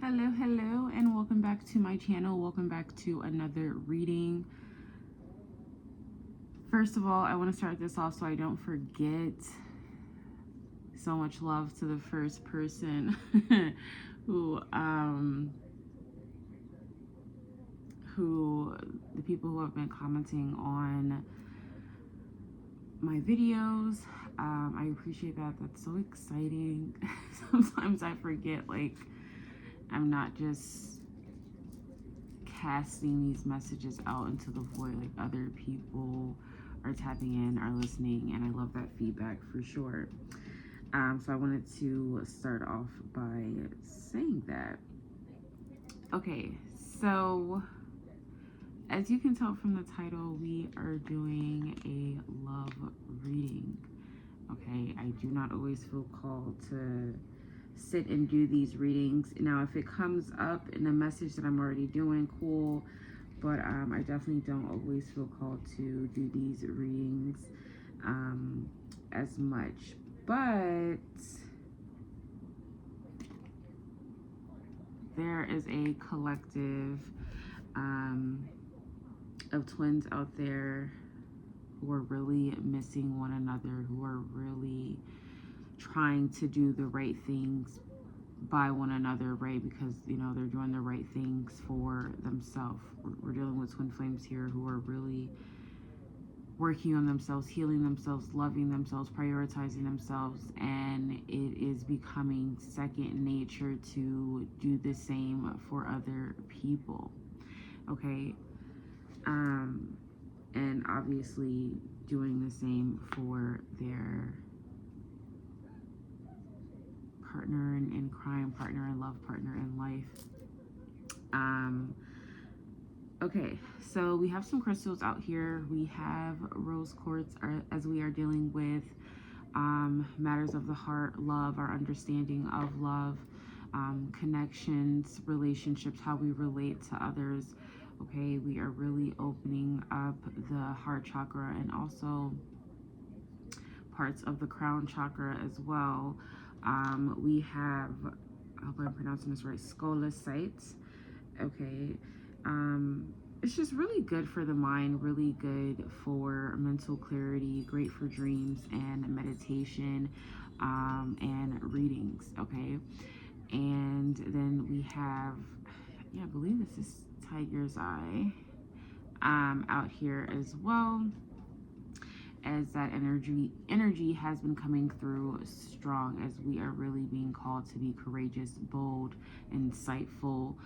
Hello, and welcome back to my channel. Welcome back to another reading. First of all, I want to start this off so I don't forget. So much love to the first person who the people who have been commenting on my videos. I appreciate that. That's so exciting. Sometimes I forget, like, I'm not just casting these messages out into the void, like other people are tapping in, are listening, and I love that feedback for sure. So I wanted to start off by saying that. Okay, so as you can tell from the title, we are doing a love reading. Okay, I do not always feel called to sit and do these readings. Now, if it comes up in a message that I'm already doing, cool, but I definitely don't always feel called to do these readings as much. But there is a collective of twins out there who are really missing one another, who are really trying to do the right things by one another, right? Because, you know, they're doing the right things for themselves. We're dealing with twin flames here who are really working on themselves, healing themselves, loving themselves, prioritizing themselves, and it is becoming second nature to do the same for other people. Okay, and obviously doing the same for their partner in crime, partner in love, partner in life. Okay, so we have some crystals out here. We have rose quartz as we are dealing with matters of the heart, love, our understanding of love, connections, relationships, how we relate to others. Okay, we are really opening up the heart chakra and also parts of the crown chakra as well. We have, I hope I'm pronouncing this right, scoliocytes. Okay. It's just really good for the mind, really good for mental clarity, great for dreams and meditation, and readings. Okay. And then we have, I believe this is tiger's eye, out here as well, as that energy has been coming through strong, as we are really being called to be courageous, bold, insightful,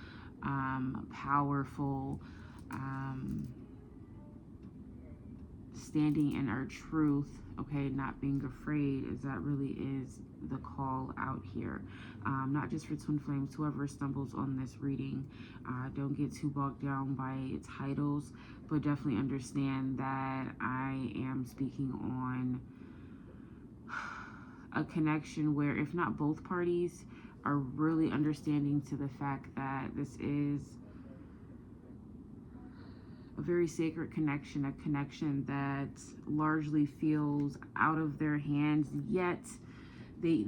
powerful, standing in our truth, okay, not being afraid, is that really is the call out here. Not just for twin flames, whoever stumbles on this reading, don't get too bogged down by titles, but definitely understand that I am speaking on a connection where, if not both parties are really understanding to the fact that this is a very sacred connection, a connection that largely feels out of their hands, yet they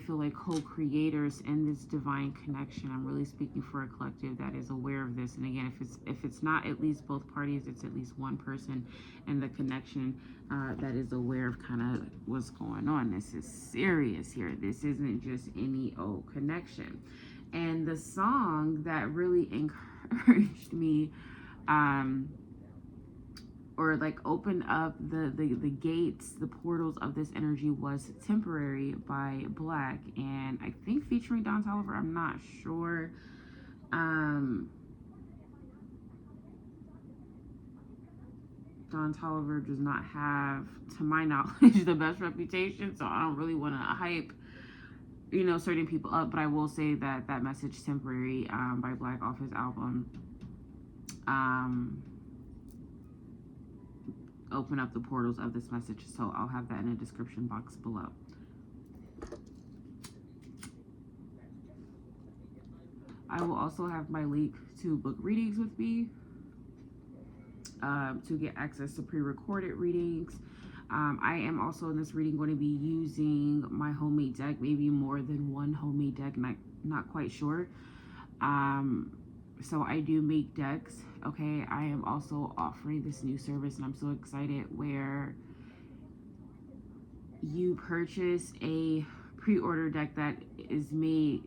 feel like co-creators in this divine connection. I'm really speaking for a collective that is aware of this. And again, if it's not at least both parties, it's at least one person in the connection that is aware of kind of what's going on. This is serious here. This isn't just any old connection. And the song that really encouraged me, or like opened up the gates, the portals of this energy, was Temporary by Black, and I think featuring Don Toliver. I'm not sure. Don Toliver does not have, to my knowledge, the best reputation, so I don't really want to hype, certain people up, but I will say that that message Temporary by Black off his album open up the portals of this message, so I'll have that in the description box below. I will also have my link to book readings with me, to get access to pre-recorded readings. I am also in this reading going to be using my homemade deck, maybe more than one homemade deck, not quite sure. So I do make decks. Okay, I am also offering this new service, and I'm so excited, where you purchase a pre-order deck that is made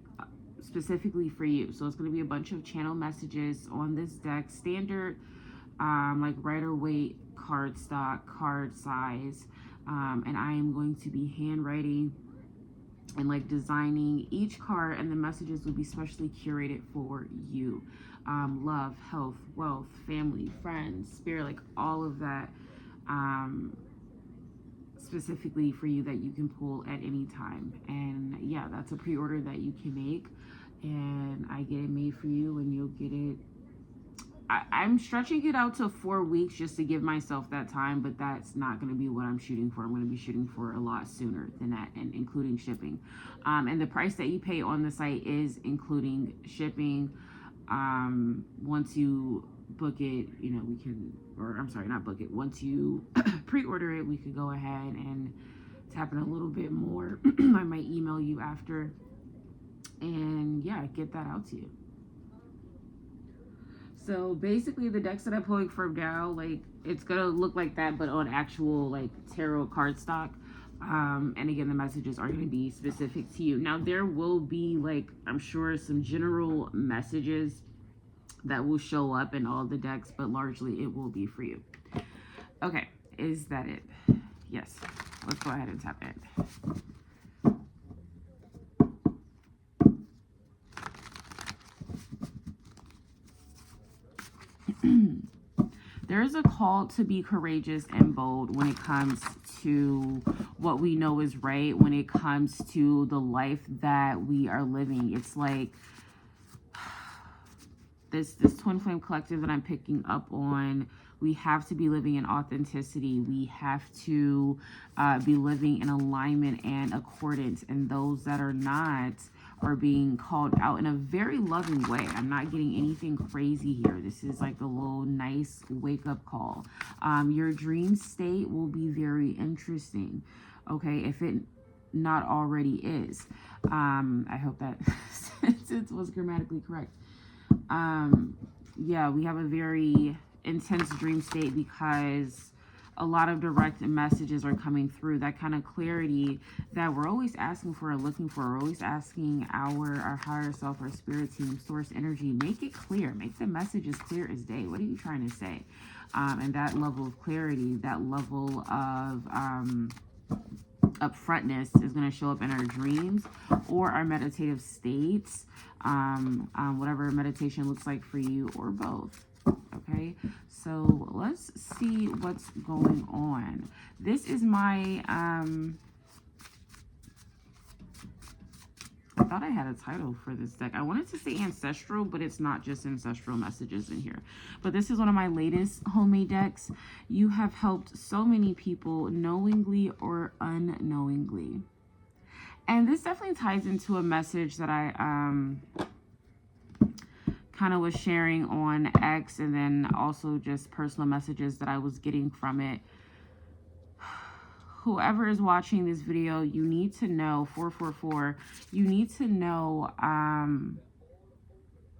specifically for you. So it's going to be a bunch of channel messages on this deck, standard, like Rider weight, card stock, card size, and I am going to be handwriting and like designing each card, and the messages will be specially curated for you. Love, health, wealth, family, friends, spirit, like all of that, specifically for you, that you can pull at any time. And yeah, that's a pre-order that you can make, and I get it made for you, and you'll get it. I'm stretching it out to 4 weeks just to give myself that time, but that's not going to be what I'm shooting for. I'm going to be shooting for a lot sooner than that, and including shipping. And the price that you pay on the site is including shipping. Once you book it, you know, we can, or I'm sorry, not book it. Once you pre-order it, we could go ahead and tap in a little bit more. I might email you after, and yeah, get that out to you. So basically, the decks that I'm pulling from now, like, it's gonna look like that, but on actual like tarot cardstock. And again, the messages are gonna be specific to you. Now, there will be, like, I'm sure, some general messages that will show up in all the decks, but largely it will be for you. Okay, is that it? Yes. Let's go ahead and tap in. There is a call to be courageous and bold when it comes to what we know is right, when it comes to the life that we are living. It's like this twin flame collective that I'm picking up on. We have to be living in authenticity. We have to be living in alignment and accordance. And those that are not are being called out in a very loving way. I'm not getting anything crazy here. This is like a little nice wake-up call. Your dream state will be very interesting, okay, if it not already is. I hope that sentence was grammatically correct. Yeah, we have a very intense dream state because a lot of direct messages are coming through. That kind of clarity that we're always asking for and looking for. We're always asking our higher self, our spirit team, source energy, make it clear. Make the messages clear as day. What are you trying to say? And that level of clarity, that level of upfrontness is going to show up in our dreams or our meditative states, whatever meditation looks like for you, or both. Okay, so let's see what's going on. This is my I thought I had a title for this deck. I wanted to say ancestral, but it's not just ancestral messages in here. But this is one of my latest homemade decks. You have helped so many people knowingly or unknowingly. And this definitely ties into a message that I kind of was sharing on X, and then also just personal messages that I was getting from it. Whoever is watching this video, you need to know, 444, you need to know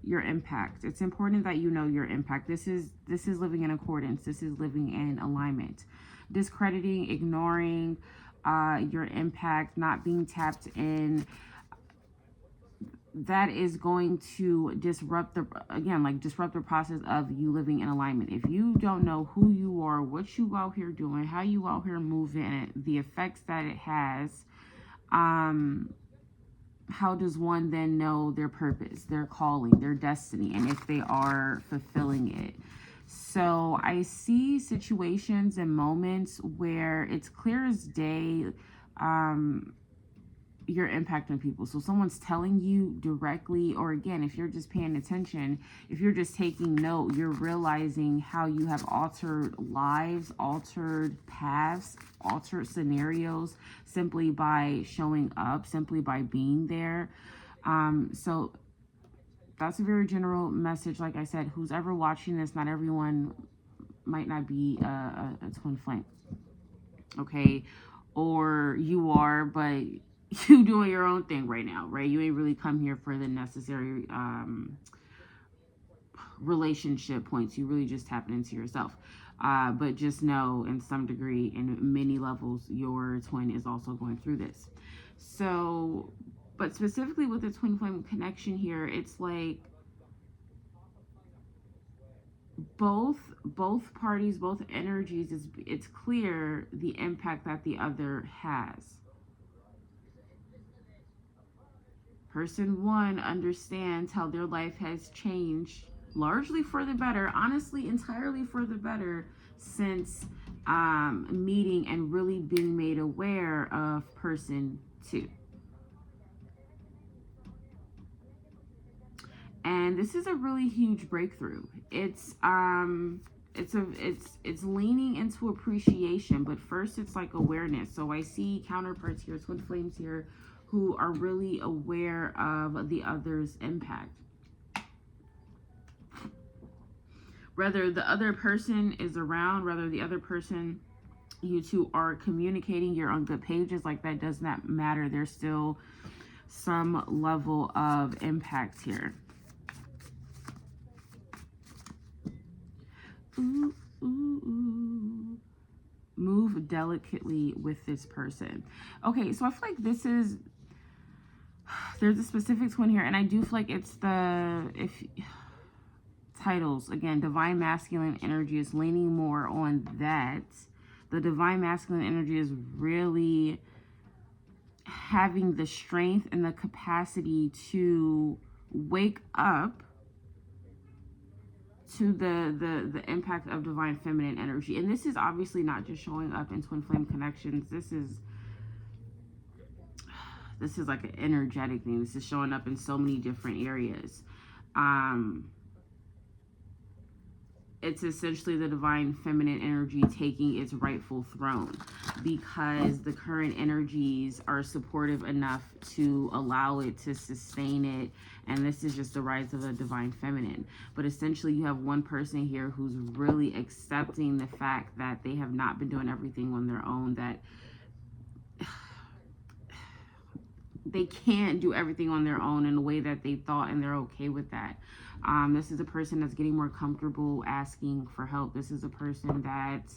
your impact. It's important that you know your impact. This is living in accordance. This is living in alignment. Discrediting, ignoring your impact, not being tapped in, that is going to disrupt the process of you living in alignment. If you don't know who you are, what you out here doing, how you out here moving, the effects that it has, how does one then know their purpose, their calling, their destiny, and if they are fulfilling it? So I see situations and moments where it's clear as day, your impact on people. So someone's telling you directly, or again, if you're just paying attention, if you're just taking note, you're realizing how you have altered lives, altered paths, altered scenarios simply by showing up, simply by being there. So that's a very general message. Like I said, who's ever watching this, not everyone might not be a twin flame, okay? Or you are, but you doing your own thing right now, right? You ain't really come here for the necessary relationship points. You really just tapping into yourself. But just know, in some degree, in many levels, your twin is also going through this. So, but specifically with the twin flame connection here, it's like both parties, both energies, it's clear the impact that the other has. Person one understands how their life has changed largely for the better, honestly, entirely for the better, since meeting and really being made aware of person two. And this is a really huge breakthrough. It's leaning into appreciation, but first it's like awareness. So I see counterparts here, twin flames here, who are really aware of the other's impact. Whether the other person is around, whether the other person, you two are communicating, you're on good pages, like that does not matter. There's still some level of impact here. Ooh, ooh, ooh. Move delicately with this person. Okay, so I feel like this is, there's a specific twin here, and I do feel like it's the, if titles, again, divine masculine energy is leaning more on that. The divine masculine energy is really having the strength and the capacity to wake up to the impact of divine feminine energy. And this is obviously not just showing up in twin flame connections. This is like an energetic thing. This is showing up in so many different areas. It's essentially the divine feminine energy taking its rightful throne, because the current energies are supportive enough to allow it to sustain it. And this is just the rise of the divine feminine. But essentially you have one person here who's really accepting the fact that they have not been doing everything on their own, that they can't do everything on their own in the way that they thought, and they're okay with that. This is a person that's getting more comfortable asking for help. This is a person that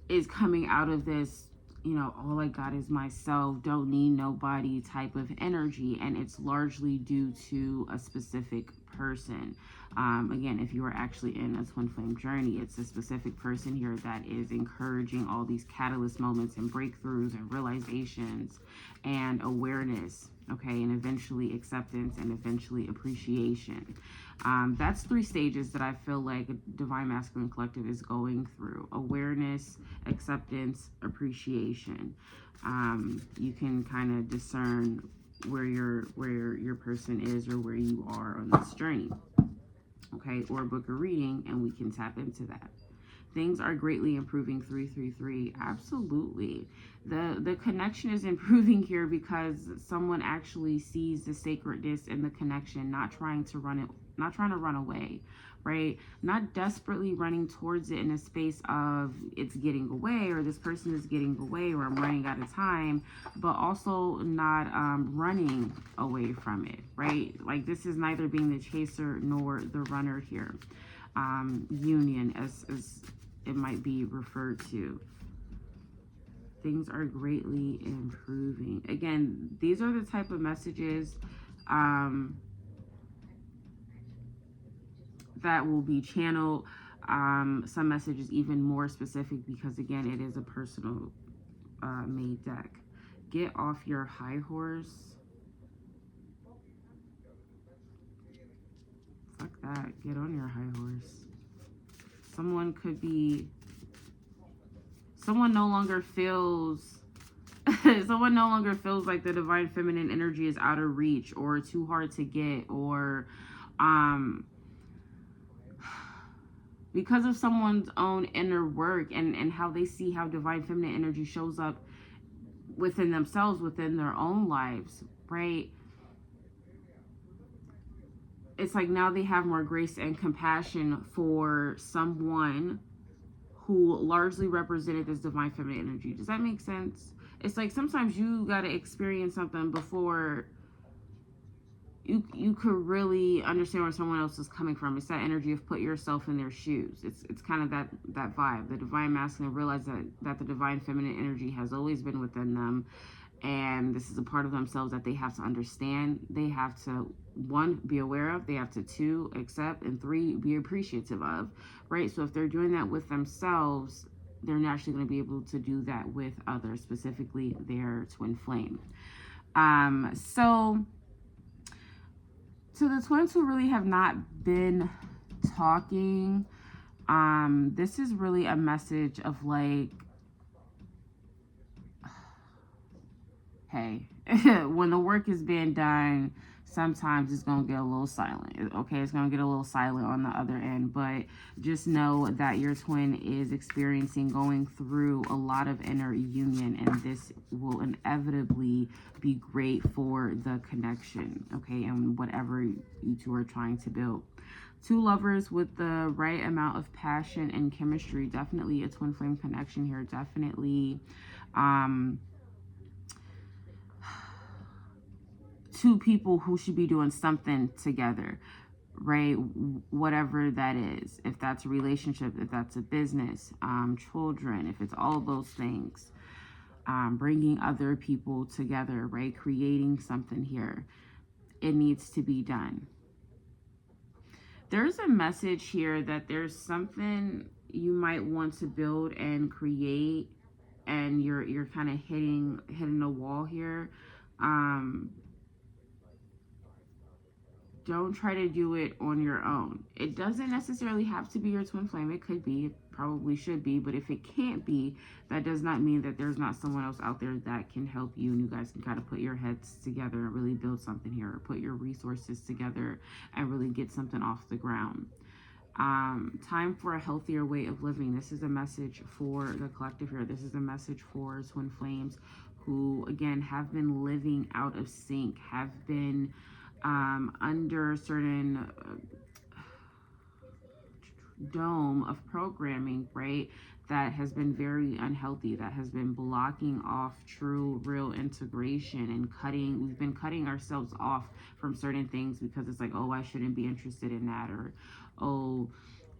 is coming out of this, you know, all I got is myself, don't need nobody type of energy. And it's largely due to a specific person. Again, if you are actually in a twin flame journey, it's a specific person here that is encouraging all these catalyst moments and breakthroughs and realizations and awareness, okay, and eventually acceptance and eventually appreciation. That's 3 stages that I feel like Divine Masculine Collective is going through: awareness, acceptance, appreciation. You can kind of discern where your person is or where you are on this journey, okay, or book a reading and we can tap into that. Things are greatly improving. 333, absolutely. The connection is improving here because someone actually sees the sacredness in the connection, not trying to run away, right? Not desperately running towards it in a space of it's getting away, or this person is getting away, or I'm running out of time, but also not running away from it, right? Like this is neither being the chaser nor the runner here. Union, as it might be referred to. Things are greatly improving. Again, these are the type of messages that will be channeled. Some messages even more specific because, again, it is a personal made deck. Get off your high horse. Fuck that. Get on your high horse. Someone no longer feels someone no longer feels like the divine feminine energy is out of reach or too hard to get, or because of someone's own inner work and how they see how divine feminine energy shows up within themselves, within their own lives, right? It's like now they have more grace and compassion for someone who largely represented this divine feminine energy. Does that make sense? It's like sometimes you got to experience something before you could really understand where someone else is coming from. It's that energy of put yourself in their shoes. It's kind of that vibe. The divine masculine realize that the divine feminine energy has always been within them, and this is a part of themselves that they have to understand. They have to, one, be aware of, they have to, two, accept, and three, be appreciative of, right? So if they're doing that with themselves, they're naturally going to be able to do that with others, specifically their twin flame. So to the twins who really have not been talking, this is really a message of like, hey, when the work is being done, sometimes it's going to get a little silent. Okay, it's going to get a little silent on the other end, but just know that your twin is experiencing, going through a lot of inner union, and this will inevitably be great for the connection, okay, and whatever you two are trying to build. Two lovers with the right amount of passion and chemistry, definitely a twin flame connection here, definitely two people who should be doing something together, right? Whatever that is, if that's a relationship, if that's a business, children, if it's all those things, bringing other people together, right? Creating something here. It needs to be done. There's a message here that there's something you might want to build and create, and you're kind of hitting a wall here. Don't try to do it on your own. It doesn't necessarily have to be your twin flame. It could be, it probably should be, but if it can't be, that does not mean that there's not someone else out there that can help you, and you guys can kind of put your heads together and really build something here, or put your resources together and really get something off the ground. Time for a healthier way of living. This is a message for the collective here. This is a message for twin flames who, again, have been living out of sync, have been under certain dome of programming, right, that has been very unhealthy, that has been blocking off true, real integration, and we've been cutting ourselves off from certain things because it's like, oh, I shouldn't be interested in that, or, oh,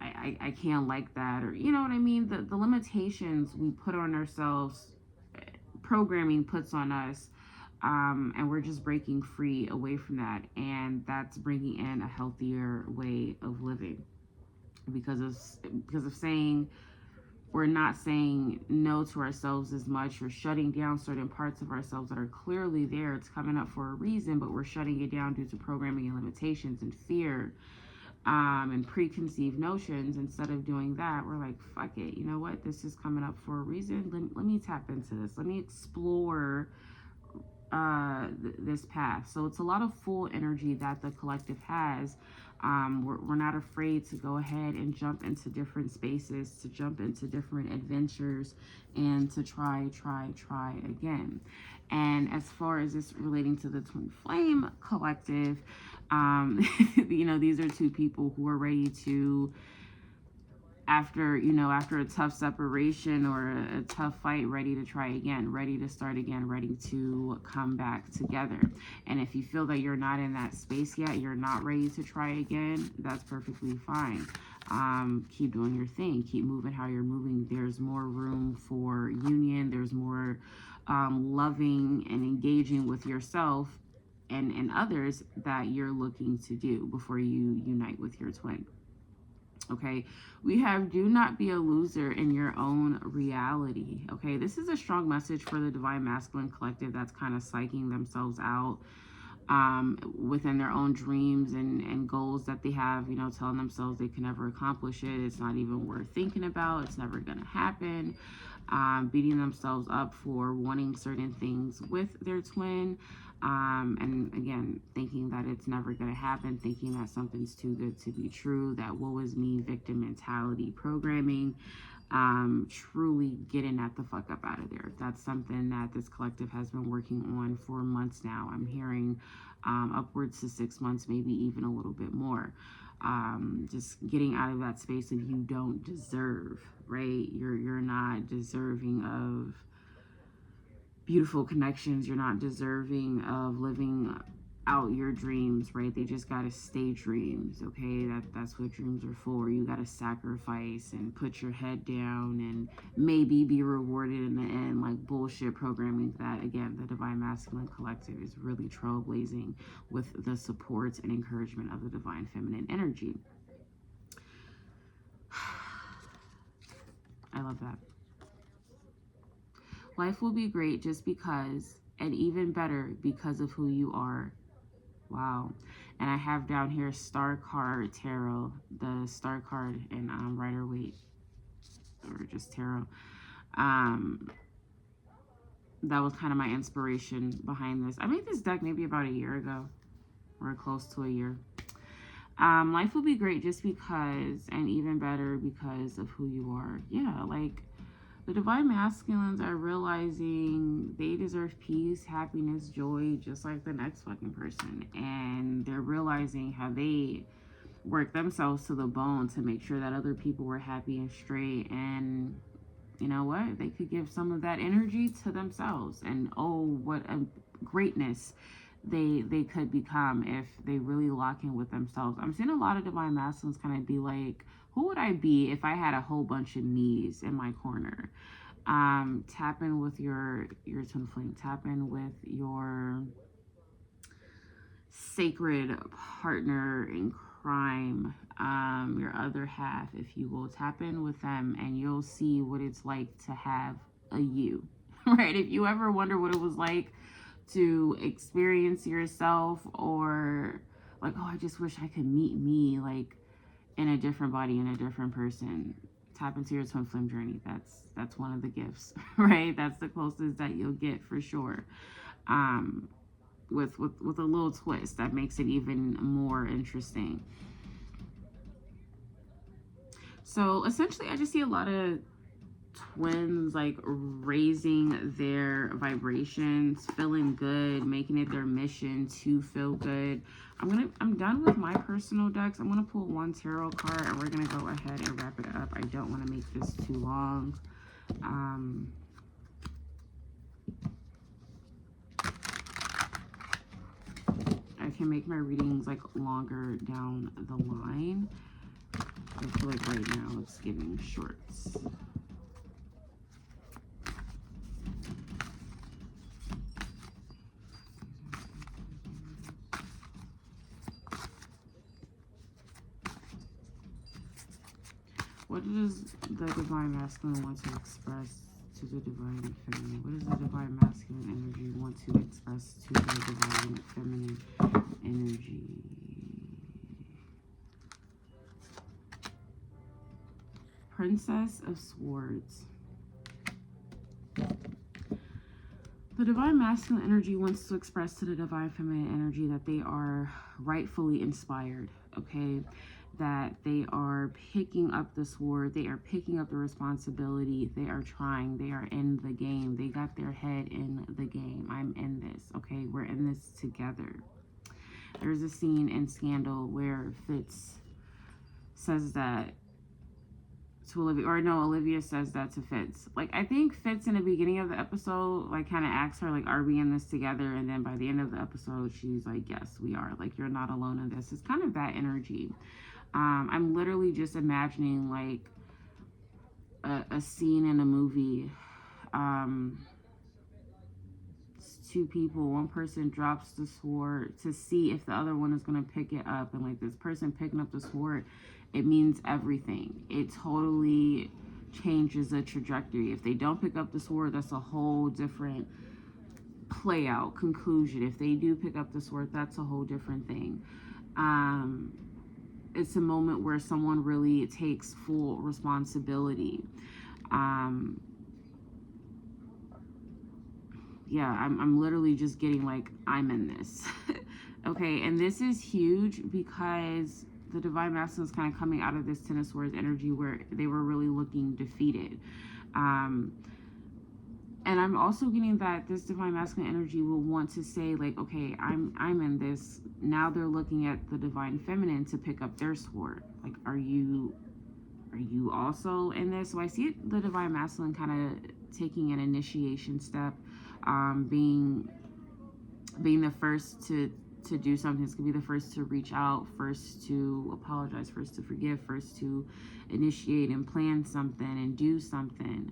I can't like that, or, you know what I mean? The limitations we put on ourselves, programming puts on us, and we're just breaking free away from that, and that's bringing in a healthier way of living, because of saying, we're not saying no to ourselves as much, or shutting down certain parts of ourselves that are clearly there. It's coming up for a reason, but we're shutting it down due to programming and limitations and fear, and preconceived notions. Instead of doing that, we're like, fuck it, you know what, this is coming up for a reason. Let me tap into this, let me explore this path. So it's a lot of full energy that the collective has. We're not afraid to go ahead and jump into different spaces, to jump into different adventures, and to try again. And as far as this relating to the twin flame collective, you know, these are two people who are ready to, after a tough separation or a tough fight, ready to try again, ready to start again, ready to come back together. And if you feel that you're not in that space yet, you're not ready to try again, that's perfectly fine. Keep doing your thing, keep moving how you're moving. There's more room for union, there's more loving and engaging with yourself and others that you're looking to do before you unite with your twin. Okay, we have do not be a loser in your own reality. Okay, this is a strong message for the divine masculine collective that's kind of psyching themselves out within their own dreams and goals that they have, you know, telling themselves they can never accomplish it, it's not even worth thinking about, it's never gonna happen, beating themselves up for wanting certain things with their twin, and again, thinking that it's never going to happen, thinking that something's too good to be true, that woe is me, victim mentality programming, truly getting that the fuck up out of there. That's something that this collective has been working on for months now. I'm hearing upwards to 6 months, maybe even a little bit more. Just getting out of that space of you don't deserve, right? You're not deserving of beautiful connections. You're not deserving of living out your dreams, right? They just gotta stay dreams, okay? That's what dreams are for. You gotta sacrifice and put your head down and maybe be rewarded in the end. Like bullshit programming that, again, the Divine Masculine Collective is really trailblazing with the support and encouragement of the Divine Feminine energy. I love that. Life will be great just because, and even better because of who you are. Wow. And I have down here Star Card Tarot, the Star Card in Rider-Waite, or just Tarot. That was kind of my inspiration behind this. I made this deck maybe about a year ago, or close to a year. Life will be great just because, and even better because of who you are. Yeah, like the Divine Masculines are realizing they deserve peace, happiness, joy, just like the next fucking person. And they're realizing how they work themselves to the bone to make sure that other people were happy and straight. And you know what? They could give some of that energy to themselves. And oh, what a greatness they could become if they really lock in with themselves. I'm seeing a lot of Divine Masculines kind of be like, who would I be if I had a whole bunch of me's in my corner? Tap in with your twin flame. Tap in with your sacred partner in crime, your other half, if you will. Tap in with them and you'll see what it's like to have a you, right? If you ever wonder what it was like to experience yourself, or like, oh, I just wish I could meet me like in a different body, in a different person, tap into your twin flame journey. That's one of the gifts, right? That's the closest that you'll get for sure. With a little twist that makes it even more interesting. So essentially, I just see a lot of twins like raising their vibrations, feeling good, making it their mission to feel good. I'm done with my personal decks. I'm gonna pull one tarot card and we're gonna go ahead and wrap it up. I don't want to make this too long. I can make my readings like longer down the line. I feel like right now it's giving shorts. What does the Divine Masculine want to express to the Divine Feminine? What does the Divine Masculine energy want to express to the Divine Feminine energy? Princess of Swords. The Divine Masculine energy wants to express to the Divine Feminine energy that they are rightfully inspired, okay? That they are picking up the sword, they are picking up the responsibility, they are trying, they are in the game, they got their head in the game. I'm in this, okay? We're in this together. There's a scene in Scandal where Fitz says that to Olivia, or no, Olivia says that to Fitz. Like, I think Fitz in the beginning of the episode, like, kind of asks her, like, are we in this together? And then by the end of the episode, she's like, yes, we are. Like, you're not alone in this. It's kind of that energy. I'm literally just imagining like a scene in a movie. Two people, one person drops the sword to see if the other one is going to pick it up, and like this person picking up the sword, it means everything. It totally changes the trajectory. If they don't pick up the sword, that's a whole different play out conclusion. If they do pick up the sword, that's a whole different thing. It's a moment where someone really takes full responsibility. Yeah, I'm literally just getting like, I'm in this. Okay, and this is huge because the Divine Masculine is kind of coming out of this Ten of Swords energy where they were really looking defeated. And I'm also getting that this divine masculine energy will want to say, like, okay, I'm in this. Now they're looking at the divine feminine to pick up their sword. Like, are you also in this? So I see the divine masculine kind of taking an initiation step, being the first to do something. It's gonna be the first to reach out, first to apologize, first to forgive, first to initiate and plan something and do something.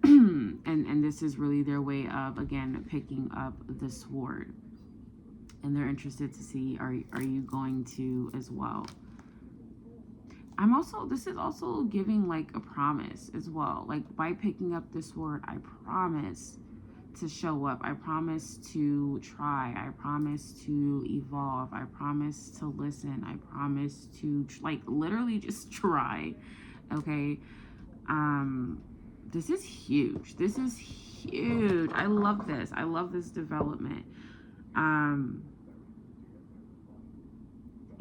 and this is really their way of, again, picking up the sword, and they're interested to see, are you going to as well. This is also giving like a promise as well. Like, by picking up this sword, I promise to show up. I promise to try. I promise to evolve. I promise to listen. I promise to like literally just try. Okay. This is huge. This is huge. I love this. I love this development.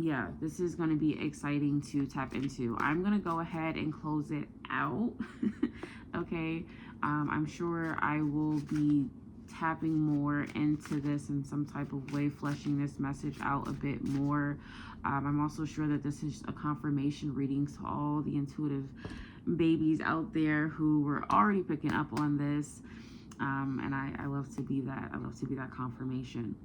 Yeah, this is going to be exciting to tap into. I'm going to go ahead and close it out. Okay. I'm sure I will be tapping more into this in some type of way, fleshing this message out a bit more. I'm also sure that this is a confirmation reading to all the intuitive babies out there who were already picking up on this. And I love to be that. I love to be that confirmation.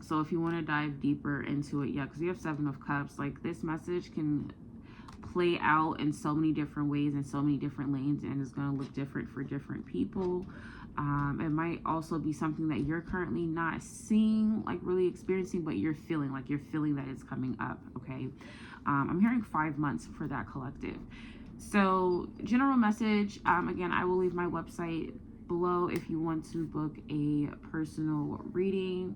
So if you want to dive deeper into it, yeah, because we have 7 of Cups, like this message can play out in so many different ways, in so many different lanes, and it's going to look different for different people. It might also be something that you're currently not seeing, like really experiencing, but you're feeling that it's coming up. Okay. I'm hearing 5 months for that collective. So general message, again, I will leave my website below if you want to book a personal reading.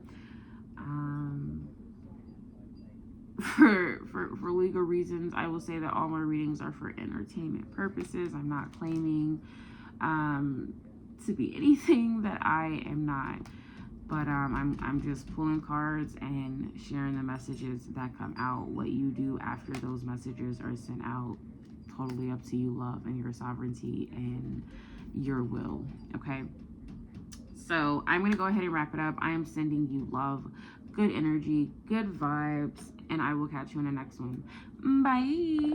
For legal reasons, I will say that all my readings are for entertainment purposes. I'm not claiming to be anything that I am not, but I'm just pulling cards and sharing the messages that come out. What you do after those messages are sent out, totally up to you, love, and your sovereignty and your will. Okay. So I'm going to go ahead and wrap it up. I am sending you love, good energy, good vibes, and I will catch you in the next one. Bye.